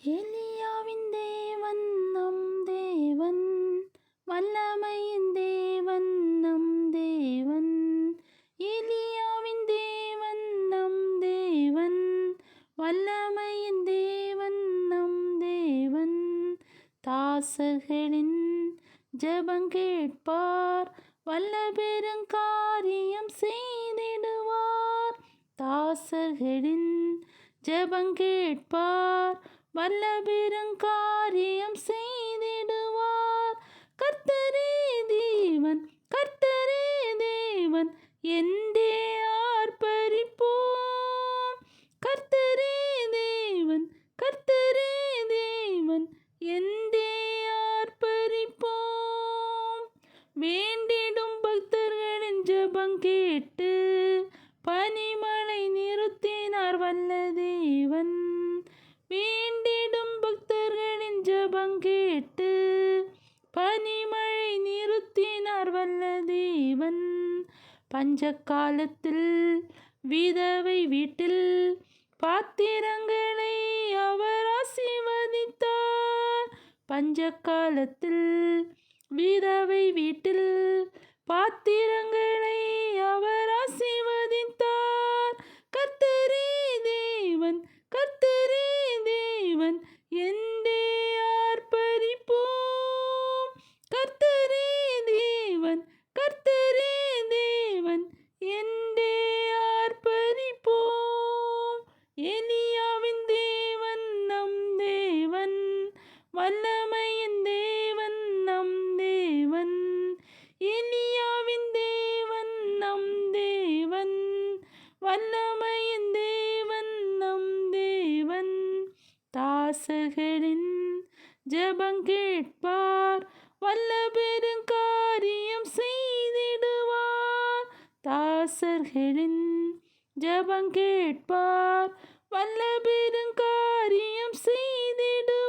எலியாவின் தேவன் நம் தேவன், வல்லமையின் தேவன் நம் தேவன். எலியாவின் தேவன் நம் தேவன், வல்லமையின் தேவன் நம் தேவன். தாசர்களின் ஜெபங்கேட்பார், வல்ல பெருங்காரியம் செய்திடுவார். தாசர்களின் ஜெபங்கேட்பார், வல்ல பெருங்காரியம் செய்திடுவார். கர்த்தரே தேவன், கர்த்தரே தேவன் என்றே ஆர்ப்பரிப்போம். கர்த்தரே தேவன், கர்த்தரே தேவன் என்றே ஆர்ப்பரிப்போம். வேண்டிடும் பக்தர்களின் ஜெபம் கேட்டு பனிமழை நிறுத்தினார் வல்ல தேவன். வேண்டிடும் பக்தர்களின் ஜெபம் கேட்டு பனிமழை நிறுத்தினார் வல்ல தேவன். பஞ்ச காலத்தில் விதவை வீட்டில் பாத்திரங்களை அவர் ஆசீர்வதித்தார். பஞ்ச காலத்தில் விதவை வீட்டில் பாத்திரங்களை அவர் ஆசீர்வதித்தார். கர்த்தரே தேவன், கர்த்தரே தேவன் என்றே ஆர்ப்பரிப்போம். கர்த்தரே தேவன், கர்த்தரே தேவன் என்றே ஆர்ப்பரிப்போம். எலியாவின் தேவன் நம் தேவன், வல்லமையின் தேவன் நம் தேவன். எலியாவின் தேவன் நம் தேவன், வல்லமையின் தேவன் நம் தேவன். தாசர்களின் ஜெபங்கேட்பார், வல்ல பெருங்காரியம் செய்திடுவார். தாசர்களின் ஜெபங்கேட்பார், வல்ல பெருங்காரியம் செய்திடுவார்.